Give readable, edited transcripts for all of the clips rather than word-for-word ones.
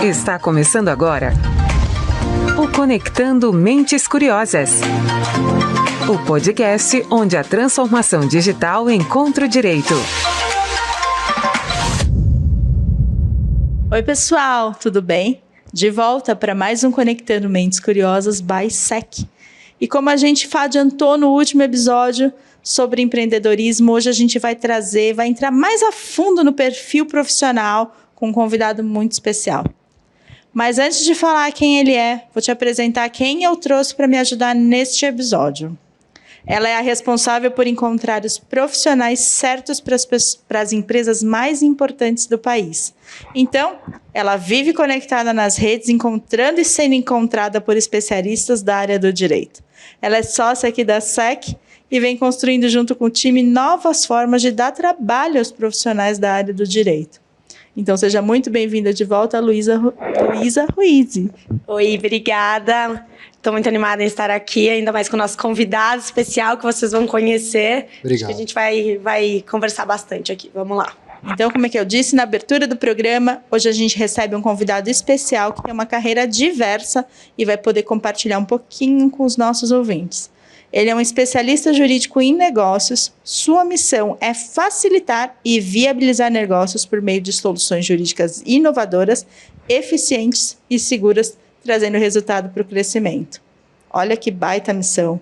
Está começando agora o Conectando Mentes Curiosas. O podcast onde a transformação digital encontra o direito. Oi pessoal, tudo bem? De volta para mais um Conectando Mentes Curiosas by SEC. E como a gente adiantou no último episódio sobre empreendedorismo, hoje a gente vai entrar mais a fundo no perfil profissional com um convidado muito especial. Mas antes de falar quem ele é, vou te apresentar quem eu trouxe para me ajudar neste episódio. Ela é a responsável por encontrar os profissionais certos para as empresas mais importantes do país. Então, ela vive conectada nas redes, encontrando e sendo encontrada por especialistas da área do direito. Ela é sócia aqui da SEC e vem construindo junto com o time novas formas de dar trabalho aos profissionais da área do direito. Então, seja muito bem-vinda de volta, Luísa Ruiz. Oi, obrigada. Estou muito animada em estar aqui, ainda mais com o nosso convidado especial que vocês vão conhecer. Obrigado. Acho que a gente vai conversar bastante aqui. Vamos lá. Então, como é que eu disse na abertura do programa, hoje a gente recebe um convidado especial que tem uma carreira diversa e vai poder compartilhar um pouquinho com os nossos ouvintes. Ele é um especialista jurídico em negócios. Sua missão é facilitar e viabilizar negócios por meio de soluções jurídicas inovadoras, eficientes e seguras, trazendo resultado para o crescimento. Olha que baita missão.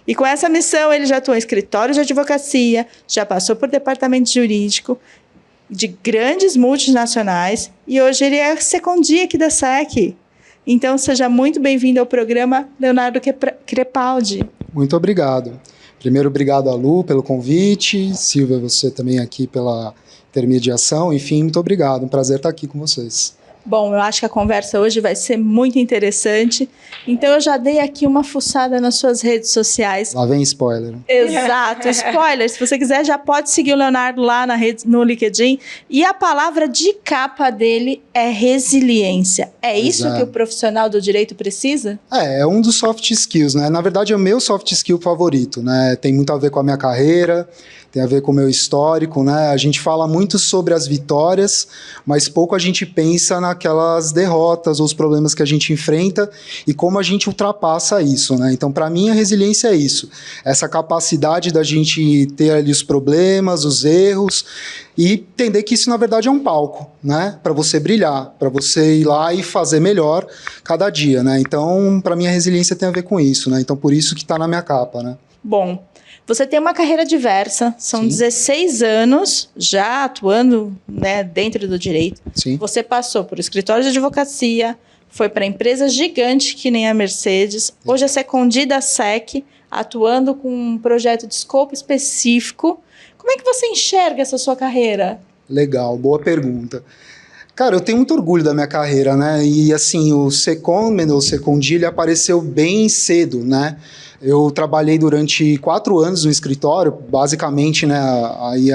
E com essa missão, ele já atuou em escritórios de advocacia, já passou por departamento jurídico de grandes multinacionais e hoje ele é secondie aqui da SEC. Então, seja muito bem-vindo ao programa, Leonardo Crepaldi. Muito obrigado. Primeiro, obrigado a Lu pelo convite, Silvia, você também aqui pela intermediação. Enfim, muito obrigado. Um prazer estar aqui com vocês. Bom, eu acho que a conversa hoje vai ser muito interessante. Então, eu já dei aqui uma fuçada nas suas redes sociais. Lá vem spoiler. Exato, spoiler. Se você quiser, já pode seguir o Leonardo lá no LinkedIn. E a palavra de capa dele é resiliência. É isso que o profissional do direito precisa? É um dos soft skills, né? Na verdade, é o meu soft skill favorito, né? Tem muito a ver com a minha carreira, tem a ver com o meu histórico, né? A gente fala muito sobre as vitórias, mas pouco a gente pensa naquelas derrotas ou os problemas que a gente enfrenta e como a gente ultrapassa isso, né? Então, para mim, a resiliência é isso. Essa capacidade da gente ter ali os problemas, os erros e entender que isso, na verdade, é um palco, né? Para você brilhar, para você ir lá e fazer melhor cada dia, né? Então, para mim, a resiliência tem a ver com isso, né? Então, por isso que está na minha capa, né? Bom, você tem uma carreira diversa, são Sim. 16 anos já atuando, né, dentro do direito. Sim. Você passou por escritórios de advocacia, foi para empresas gigantes que nem a Mercedes, hoje é secondie da SEC, atuando com um projeto de escopo específico. Como é que você enxerga essa sua carreira? Legal, boa pergunta. Cara, eu tenho muito orgulho da minha carreira, né? E assim, o secondment ou secondie, ele apareceu bem cedo, né? Eu trabalhei durante 4 anos no escritório, basicamente, né, aí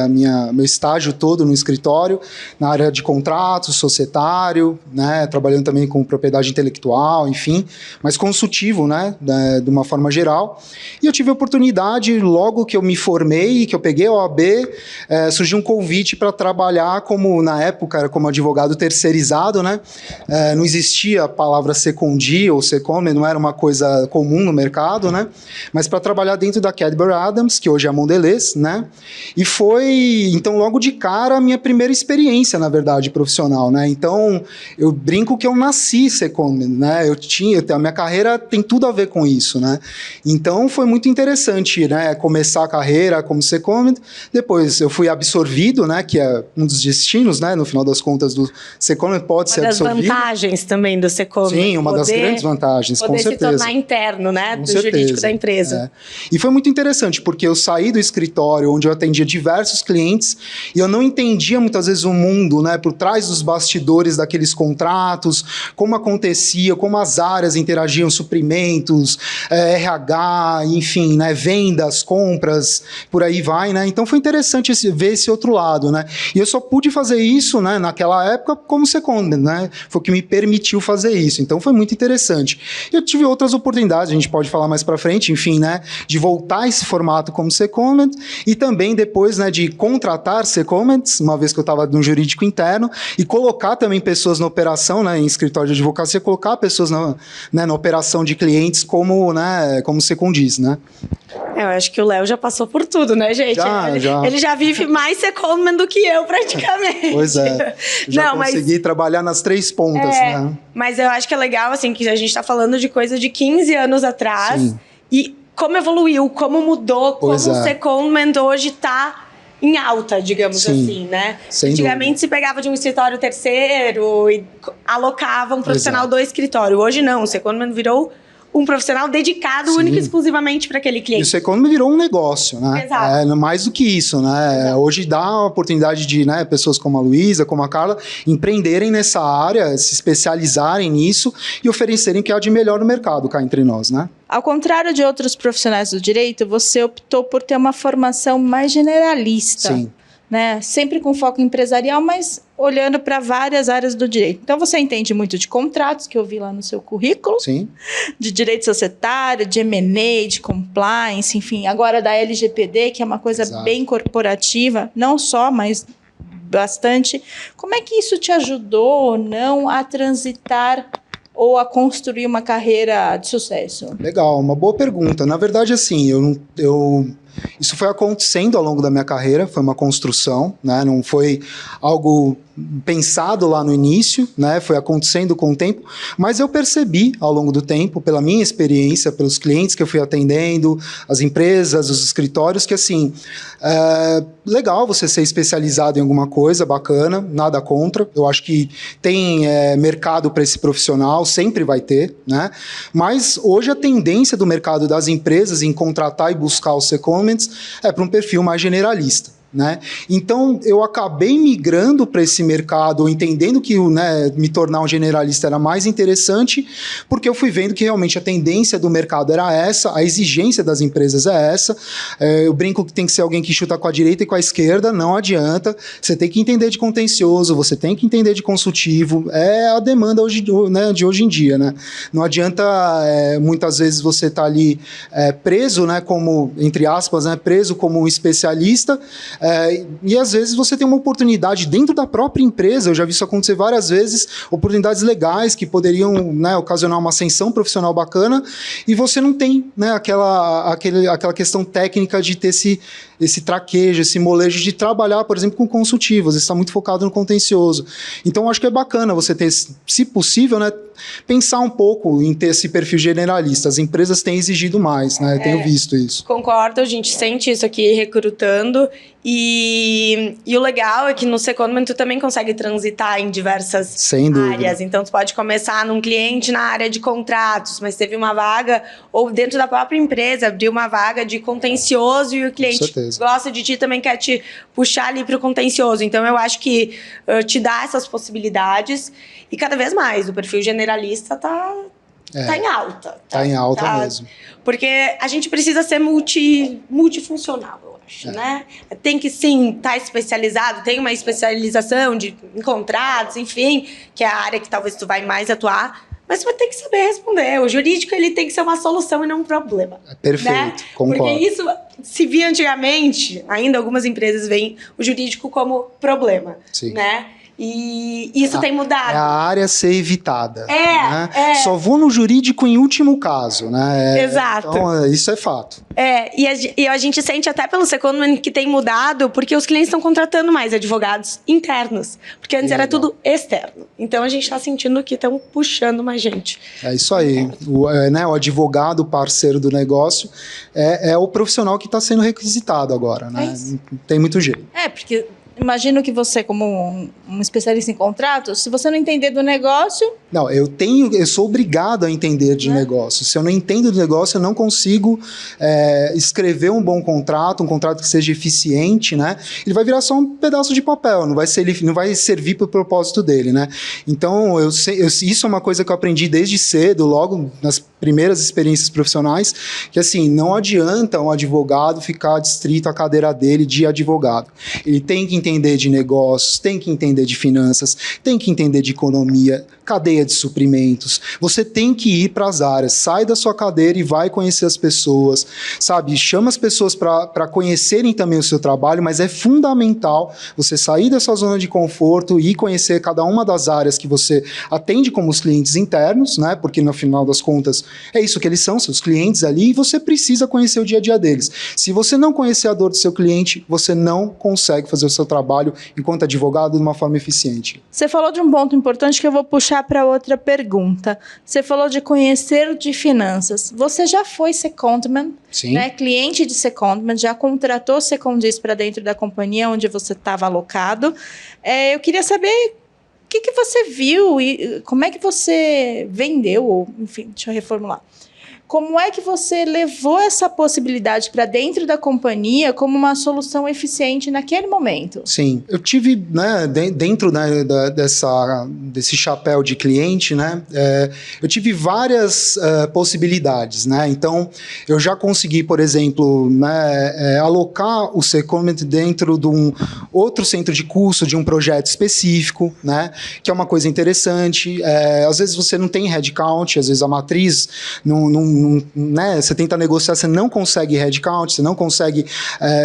meu estágio todo no escritório, na área de contratos, societário, né, trabalhando também com propriedade intelectual, enfim, mas consultivo, né, de uma forma geral. E eu tive a oportunidade, logo que eu me formei, que eu peguei a OAB, surgiu um convite para trabalhar como, na época, era como advogado terceirizado, né, não existia a palavra secondie ou secondment, não era uma coisa comum no mercado, né, mas para trabalhar dentro da Cadbury Adams, que hoje é a Mondelez, né? E foi, então, logo de cara, a minha primeira experiência, na verdade, profissional, né? Então, eu brinco que eu nasci secondment, né? A minha carreira tem tudo a ver com isso, né? Então, foi muito interessante, né? Começar a carreira como secondment, depois eu fui absorvido, né? Que é um dos destinos, né? No final das contas, do secondment pode ser absorvido. Uma das vantagens também do secondment. Sim, uma das grandes vantagens, com certeza. Poder se tornar interno, né? Com do jurídico da empresa. E foi muito interessante, porque eu saí do escritório onde eu atendia diversos clientes e eu não entendia muitas vezes o mundo, né, por trás dos bastidores daqueles contratos, como acontecia, como as áreas interagiam, suprimentos, RH, enfim, né, vendas, compras, por aí vai, né? Então foi interessante ver esse outro lado, né? E eu só pude fazer isso, né, naquela época como secondment, né? Foi o que me permitiu fazer isso. Então foi muito interessante. Eu tive outras oportunidades, a gente pode falar mais para frente, frente, enfim, né, de voltar a esse formato como secondment e também depois, né, de contratar secondments, uma vez que eu estava no jurídico interno, e colocar também pessoas na operação, né, em escritório de advocacia, colocar pessoas na operação de clientes como, né, como secondis, né. Eu acho que o Léo já passou por tudo, né, gente? Ele já vive mais secondment do que eu, praticamente. Pois é. Já consegui trabalhar nas 3 pontas, né? Mas eu acho que é legal, assim, que a gente tá falando de coisa de 15 anos atrás. Sim. E como evoluiu, como mudou, como o secondment hoje tá em alta, digamos assim, né? Antigamente se pegava de um escritório terceiro e alocava um profissional do escritório. Hoje não, o secondment virou um profissional dedicado única e exclusivamente para aquele cliente. E o secondment virou um negócio, né? Exato. Mais do que isso, né? Exato. Hoje dá a oportunidade de, né, pessoas como a Luísa, como a Carla, empreenderem nessa área, se especializarem nisso e oferecerem o que há de melhor no mercado cá entre nós, né? Ao contrário de outros profissionais do direito, você optou por ter uma formação mais generalista. Sim. Né? Sempre com foco empresarial, mas olhando para várias áreas do direito. Então, você entende muito de contratos, que eu vi lá no seu currículo. Sim. De direito societário, de M&A, de compliance, enfim. Agora da LGPD, que é uma coisa bem corporativa, não só, mas bastante. Como é que isso te ajudou ou não a transitar ou a construir uma carreira de sucesso? Legal, uma boa pergunta. Na verdade, assim, isso foi acontecendo ao longo da minha carreira, foi uma construção, né? Não foi algo pensado lá no início, né? Foi acontecendo com o tempo, mas eu percebi ao longo do tempo, pela minha experiência, pelos clientes que eu fui atendendo, as empresas, os escritórios, que assim, legal você ser especializado em alguma coisa, bacana, nada contra, eu acho que tem mercado para esse profissional, sempre vai ter, né? Mas hoje a tendência do mercado das empresas em contratar e buscar os secondments é para um perfil mais generalista. Né? Então, eu acabei migrando para esse mercado, entendendo que, né, me tornar um generalista era mais interessante, porque eu fui vendo que realmente a tendência do mercado era essa, a exigência das empresas é essa. Eu brinco que tem que ser alguém que chuta com a direita e com a esquerda, não adianta. Você tem que entender de contencioso, você tem que entender de consultivo, é a demanda hoje, né, de hoje em dia. Né? Não adianta, muitas vezes, você estar ali preso, né, como, entre aspas, né, preso como um especialista. E às vezes você tem uma oportunidade dentro da própria empresa, eu já vi isso acontecer várias vezes, oportunidades legais que poderiam, né, ocasionar uma ascensão profissional bacana, e você não tem, né, aquela questão técnica de ter esse traquejo, esse molejo de trabalhar, por exemplo, com consultivos, está muito focado no contencioso. Então, eu acho que é bacana você ter, se possível, né, pensar um pouco em ter esse perfil generalista. As empresas têm exigido mais, né? Tenho visto isso. Concordo, a gente sente isso aqui recrutando. E o legal é que no secondment tu também consegue transitar em diversas áreas. Então, tu pode começar num cliente na área de contratos, mas teve uma vaga, ou dentro da própria empresa, abrir uma vaga de contencioso e o cliente gosta de ti, também quer te puxar ali para o contencioso. Então, eu acho que te dá essas possibilidades. E cada vez mais, o perfil generalista tá em alta. Tá em alta mesmo. Porque a gente precisa ser multifuncional, eu acho, né? Tem que, sim, estar especializado, tem uma especialização em contratos, enfim, que é a área que talvez tu vai mais atuar, mas você vai ter que saber responder. O jurídico, ele tem que ser uma solução e não um problema. Perfeito, né? Concordo. Porque isso se via antigamente, ainda algumas empresas veem o jurídico como problema, né? E isso tem mudado. É a área ser evitada. Né? Só vou no jurídico em último caso, né? Exato. Então, isso é fato. E a gente sente até pelo secondment que tem mudado, porque os clientes estão contratando mais advogados internos. Porque antes era tudo externo. Então, a gente está sentindo que estão puxando mais gente. É isso aí. O advogado parceiro do negócio é o profissional que está sendo requisitado agora, né? Não tem muito jeito. Porque imagino que você, como um especialista em contratos, se você não entender do negócio... Não, eu sou obrigado a entender de negócio. Se eu não entendo do negócio, eu não consigo escrever um bom contrato, um contrato que seja eficiente, né? Ele vai virar só um pedaço de papel, não vai servir para o propósito dele, né? Então, isso é uma coisa que eu aprendi desde cedo, logo nas primeiras experiências profissionais, que assim, não adianta um advogado ficar adstrito à cadeira dele de advogado. Ele tem que entender de negócios, tem que entender de finanças, tem que entender de economia, cadeia de suprimentos. Você tem que ir para as áreas, sai da sua cadeira e vai conhecer as pessoas, sabe? Chama as pessoas para conhecerem também o seu trabalho, mas é fundamental você sair da sua zona de conforto e conhecer cada uma das áreas que você atende como os clientes internos, né? Porque no final das contas é isso que eles são, seus clientes ali, e você precisa conhecer o dia a dia deles. Se você não conhecer a dor do seu cliente, você não consegue fazer o seu trabalho enquanto advogado de uma forma eficiente. Você falou de um ponto importante que eu vou puxar para outra pergunta. Você falou de conhecer de finanças. Você já foi secondment, né? Cliente de secondment, já contratou secondis para dentro da companhia onde você estava alocado. Eu queria saber o que você viu e como é que você vendeu, ou, enfim, deixa eu reformular. Como é que você levou essa possibilidade para dentro da companhia como uma solução eficiente naquele momento? Sim, eu tive, né, dentro, né, desse chapéu de cliente, né, eu tive várias possibilidades, né, então eu já consegui, por exemplo, né, alocar o secondment dentro de um outro centro de curso, de um projeto específico, né, que é uma coisa interessante. Às vezes você não tem headcount, às vezes a matriz né, você tenta negociar, você não consegue headcount, você não consegue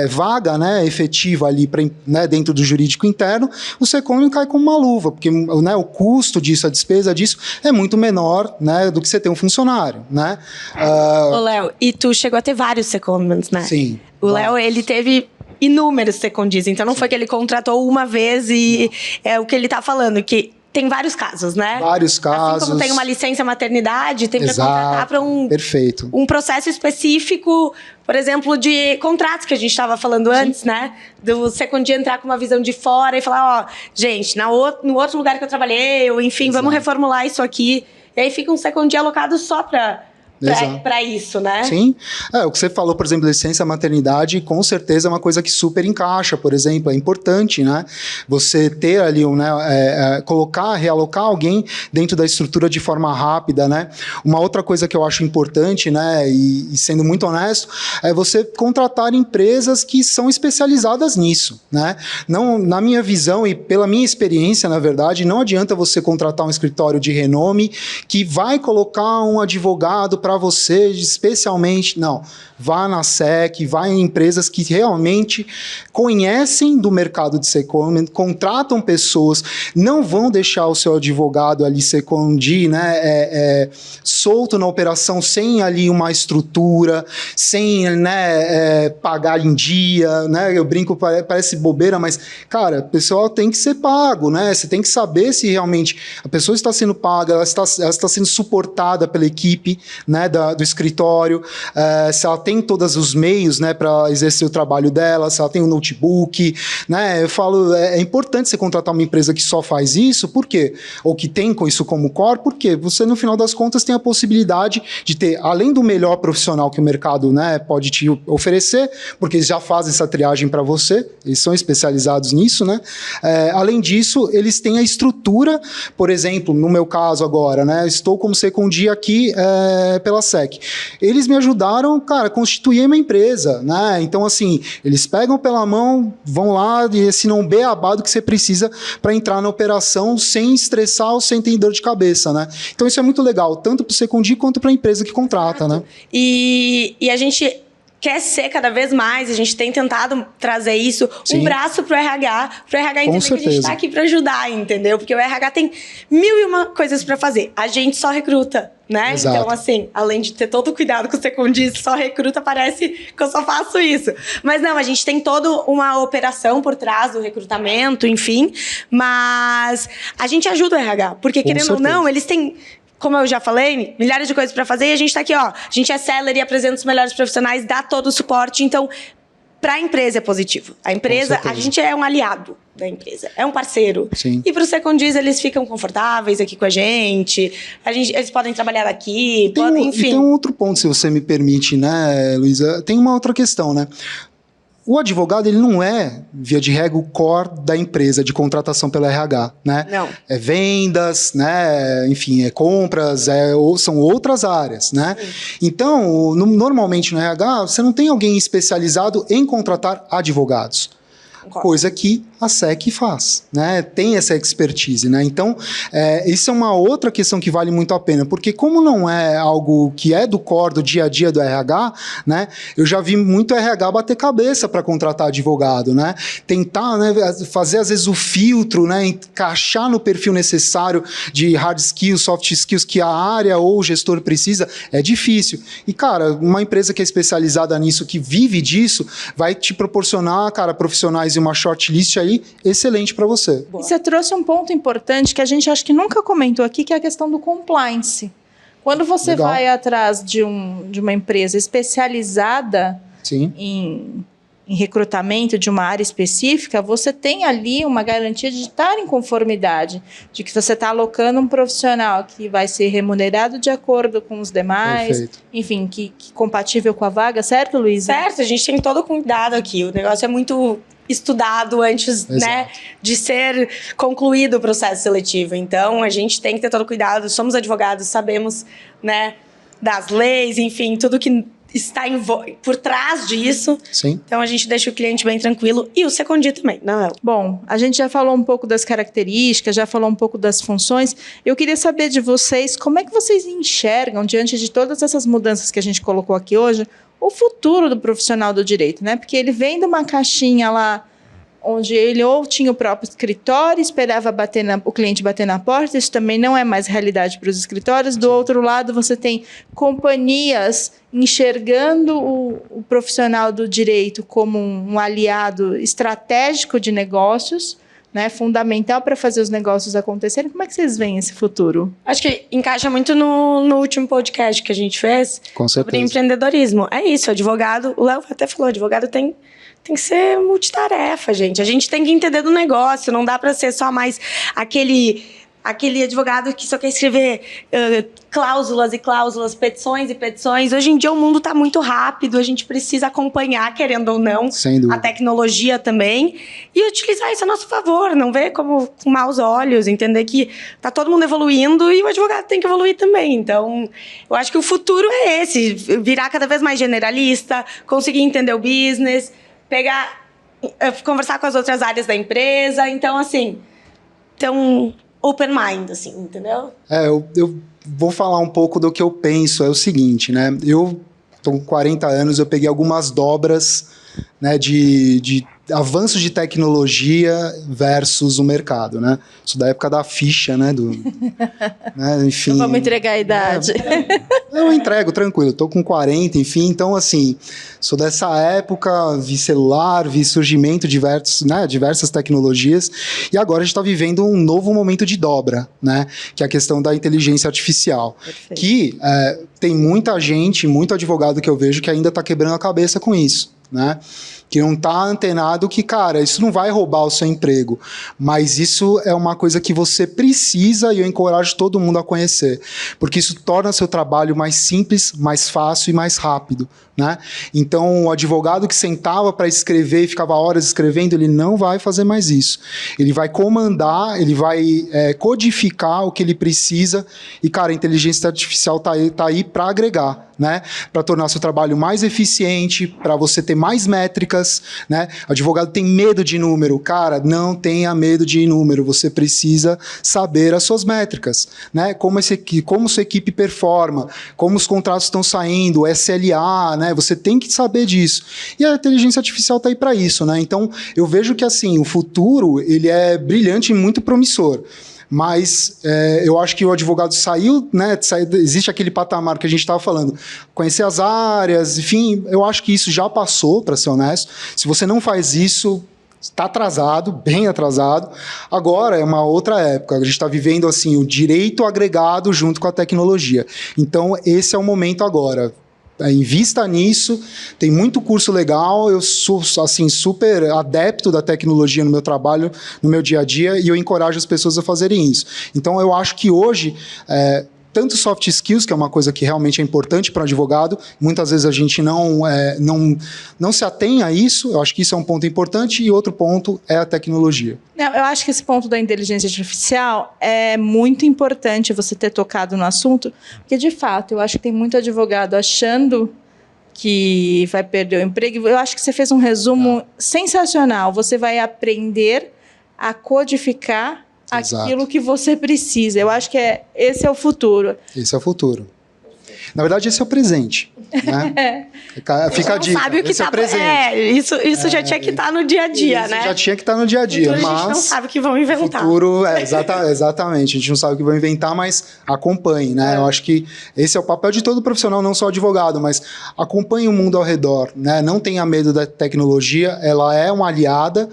vaga, né, efetiva ali né, dentro do jurídico interno, o secondment cai como uma luva, porque, né, o custo disso, a despesa disso é muito menor, né, do que você ter um funcionário, né? Ô, Léo, e tu chegou a ter vários secondments, né? Sim. O Léo, ele teve inúmeros secondis, então não foi que ele contratou uma vez e é o que ele tá falando, que tem vários casos, né? Vários casos. Assim como tem uma licença maternidade, tem para contratar para um processo específico, por exemplo, de contratos que a gente estava falando antes, né? Do secondi entrar com uma visão de fora e falar, ó, gente, no outro lugar que eu trabalhei, ou enfim, vamos reformular isso aqui. E aí fica um secondi alocado só para isso, né? Sim. O que você falou, por exemplo, licença maternidade, com certeza é uma coisa que super encaixa, por exemplo, é importante, né? Você ter ali, né, realocar alguém dentro da estrutura de forma rápida, né? Uma outra coisa que eu acho importante, né, e sendo muito honesto, é você contratar empresas que são especializadas nisso, né? Não, na minha visão e pela minha experiência, na verdade, não adianta você contratar um escritório de renome que vai colocar um advogado para você, especialmente, não. Vá na SEC, vá em empresas que realmente conhecem do mercado de secondment, contratam pessoas, não vão deixar o seu advogado ali secondir, né, solto na operação, sem ali uma estrutura, sem, né, pagar em dia, né, eu brinco, parece bobeira, mas, cara, o pessoal tem que ser pago, né, você tem que saber se realmente a pessoa está sendo paga, ela está sendo suportada pela equipe, né, do escritório, se ela tem todos os meios, né, para exercer o trabalho dela, se ela tem um notebook, né, eu falo, é importante você contratar uma empresa que só faz isso, por quê? Ou que tem com isso como core, porque você, no final das contas, tem a possibilidade de ter, além do melhor profissional que o mercado, né, pode te oferecer, porque eles já fazem essa triagem para você, eles são especializados nisso, né, além disso, eles têm a estrutura, por exemplo, no meu caso agora, né, estou como secondi aqui pela SEC. Eles me ajudaram, cara, a constituir uma empresa, né? Então, assim, eles pegam pela mão, vão lá e assinam um beabá do que você precisa para entrar na operação sem estressar ou sem ter dor de cabeça, né? Então, isso é muito legal, tanto para o secondi quanto para a empresa que contrata, né? E a gente quer ser cada vez mais, a gente tem tentado trazer isso, um braço pro RH entender que a gente está aqui para ajudar, entendeu? Porque o RH tem 1001 coisas para fazer, a gente só recruta, né? Exato. Então, assim, além de ter todo o cuidado com o secondi, só recruta, parece que eu só faço isso. Mas não, a gente tem toda uma operação por trás do recrutamento, enfim, mas a gente ajuda o RH, porque querendo ou não, eles têm, como eu já falei, milhares de coisas para fazer e a gente está aqui, ó. A gente é seller e apresenta os melhores profissionais, dá todo o suporte. Então, para a empresa é positivo. A empresa, a gente é um aliado da empresa, é um parceiro. Sim. E para os secondis, eles ficam confortáveis aqui com a gente eles podem trabalhar daqui, enfim. E tem um outro ponto, se você me permite, né, Luísa? Tem uma outra questão, né? O advogado, ele não é, via de regra, o core da empresa de contratação pela RH, né? Não. É vendas, né? Enfim, é compras, são outras áreas, né? Sim. Então, normalmente no RH, você não tem alguém especializado em contratar advogados. coisa que a SEC faz, né? Tem essa expertise, né? Então, isso é uma outra questão que vale muito a pena, porque como não é algo que é do core, do dia a dia do RH, né? Eu já vi muito RH bater cabeça para contratar advogado, né? Tentar, né, fazer às vezes o filtro, né? Encaixar no perfil necessário de hard skills, soft skills que a área ou o gestor precisa, é difícil. E, cara, uma empresa que é especializada nisso, que vive disso, vai te proporcionar, cara, profissionais e uma shortlist aí excelente para você. E você trouxe um ponto importante que a gente acho que nunca comentou aqui, que é a questão do compliance. Quando você vai atrás de uma empresa especializada em recrutamento de uma área específica, você tem ali uma garantia de estar em conformidade, de que você está alocando um profissional que vai ser remunerado de acordo com os demais, Perfeito. Enfim, que compatível com a vaga, certo, Luísa? Certo, a gente tem todo cuidado aqui, o negócio é muito estudado antes, né, de ser concluído o processo seletivo. Então, a gente tem que ter todo cuidado, somos advogados, sabemos, né, das leis, enfim, tudo que está por trás disso. Sim. Então, a gente deixa o cliente bem tranquilo e o Secondi também, não é? Bom, a gente já falou um pouco das características, já falou um pouco das funções. Eu queria saber de vocês, como é que vocês enxergam, diante de todas essas mudanças que a gente colocou aqui hoje, o futuro do profissional do direito, né? Porque ele vem de uma caixinha lá, onde ele ou tinha o próprio escritório, esperava o cliente bater na porta, isso também não é mais realidade para os escritórios. Do outro lado, você tem companhias enxergando o profissional do direito como um aliado estratégico de negócios, né, fundamental para fazer os negócios acontecerem. Como é que vocês veem esse futuro? Acho que encaixa muito no último podcast que a gente fez sobre empreendedorismo. É isso, advogado, o Léo até falou, advogado tem que ser multitarefa, gente. A gente tem que entender do negócio, não dá para ser só mais aquele advogado que só quer escrever cláusulas e cláusulas, petições e petições. Hoje em dia o mundo está muito rápido, a gente precisa acompanhar, querendo ou não, a tecnologia também, e utilizar isso a nosso favor, não ver como com maus olhos, entender que está todo mundo evoluindo e o advogado tem que evoluir também. Então, eu acho que o futuro é esse, virar cada vez mais generalista, conseguir entender o business, conversar com as outras áreas da empresa. Então, assim, open mind, assim, entendeu? Eu vou falar um pouco do que eu penso. É o seguinte, né? Eu tô com 40 anos, eu peguei algumas dobras, né, de avanços de tecnologia versus o mercado, né? Isso da época da ficha, né? Né, enfim. Não vamos entregar a idade. Eu entrego, tranquilo. Tô com 40, enfim. Então, assim, sou dessa época, vi celular, vi surgimento de diversas tecnologias. E agora a gente está vivendo um novo momento de dobra, né? Que é a questão da inteligência artificial. Perfeito. Que tem muita gente, muito advogado que eu vejo que ainda está quebrando a cabeça com isso, né? Que não está antenado que, cara, isso não vai roubar o seu emprego, mas isso é uma coisa que você precisa e eu encorajo todo mundo a conhecer, porque isso torna seu trabalho mais simples, mais fácil e mais rápido, né? Então, o advogado que sentava para escrever e ficava horas escrevendo, ele não vai fazer mais isso. Ele vai comandar, ele vai codificar o que ele precisa e, cara, a inteligência artificial tá aí para agregar, né? Para tornar seu trabalho mais eficiente, para você ter mais métricas, né? O advogado tem medo de número. Cara, não tenha medo de número. Você precisa saber as suas métricas, né? Como sua equipe performa, como os contratos estão saindo, SLA, né? Você tem que saber disso. E a inteligência artificial está aí para isso, né? Então, eu vejo que, assim, o futuro, ele é brilhante e muito promissor. Mas eu acho que o advogado saiu, né? Existe aquele patamar que a gente estava falando, conhecer as áreas, enfim, eu acho que isso já passou, para ser honesto. Se você não faz isso, está atrasado, bem atrasado. Agora é uma outra época, a gente está vivendo assim, o direito agregado junto com a tecnologia. Então, esse é o momento agora. Invista nisso, tem muito curso legal, eu sou assim, super adepto da tecnologia no meu trabalho, no meu dia a dia, e eu encorajo as pessoas a fazerem isso. Então, eu acho que hoje, tanto soft skills, que é uma coisa que realmente é importante para o advogado, muitas vezes a gente não se atém a isso, eu acho que isso é um ponto importante, e outro ponto é a tecnologia. Eu acho que esse ponto da inteligência artificial é muito importante você ter tocado no assunto, porque, de fato, eu acho que tem muito advogado achando que vai perder o emprego. Eu acho que você fez um resumo sensacional. Você vai aprender a codificar aquilo que você precisa. Eu acho que esse é o futuro. Esse é o futuro. Na verdade, esse é o presente. Né? Fica a dica. Sabe o que esse é o presente. Isso já tinha que estar no dia a dia, isso né? Já tinha que estar no dia a dia. Mas Mas a gente não sabe o que vão inventar. Futuro, exatamente. A gente não sabe o que vão inventar, mas acompanhe, né? Eu acho que esse é o papel de todo profissional, não só advogado, mas acompanhe o mundo ao redor, né? Não tenha medo da tecnologia, ela é uma aliada.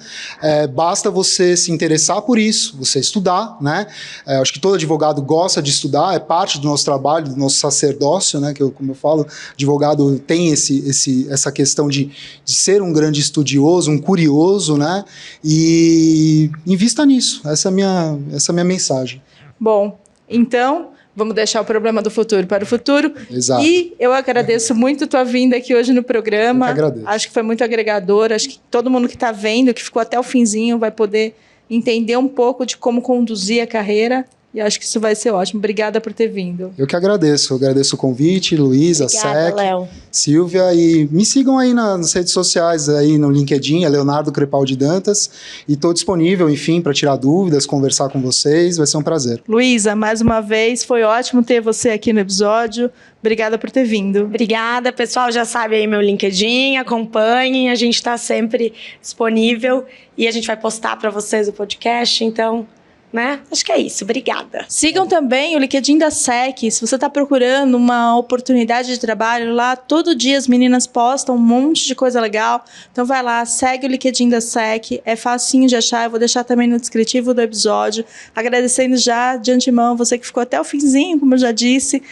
Basta você se interessar por isso, você estudar, né? Acho que todo advogado gosta de estudar, é parte do nosso trabalho, do nosso sacerdócio, né? Como eu falo, advogado tem essa questão de ser um grande estudioso, um curioso, né? E invista nisso. Essa é a minha mensagem. Bom, então vamos deixar o problema do futuro para o futuro. Exato. E eu agradeço muito a tua vinda aqui hoje no programa. Eu que agradeço. Acho que foi muito agregador. Acho que todo mundo que está vendo, que ficou até o finzinho, vai poder entender um pouco de como conduzir a carreira. E acho que isso vai ser ótimo. Obrigada por ter vindo. Eu que agradeço. Eu agradeço o convite, Luísa, Sec, Léo. Silvia. E me sigam aí nas redes sociais, aí no LinkedIn, é Leonardo Crepaldi Dantas. E estou disponível, enfim, para tirar dúvidas, conversar com vocês. Vai ser um prazer. Luísa, mais uma vez, foi ótimo ter você aqui no episódio. Obrigada por ter vindo. Obrigada, pessoal. Já sabe aí meu LinkedIn, acompanhem. A gente está sempre disponível e a gente vai postar para vocês o podcast. Então, né? Acho que é isso. Obrigada. Sigam também o LinkedIn da SEC. Se você está procurando uma oportunidade de trabalho lá, todo dia as meninas postam um monte de coisa legal. Então vai lá, segue o LinkedIn da SEC. É facinho de achar. Eu vou deixar também no descritivo do episódio. Agradecendo já de antemão você que ficou até o finzinho, como eu já disse,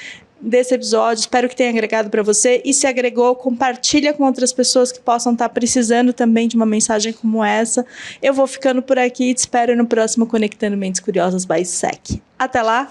desse episódio. Espero que tenha agregado para você. E se agregou, compartilha com outras pessoas que possam estar precisando também de uma mensagem como essa. Eu vou ficando por aqui e te espero no próximo Conectando Mentes Curiosas by SEC. Até lá!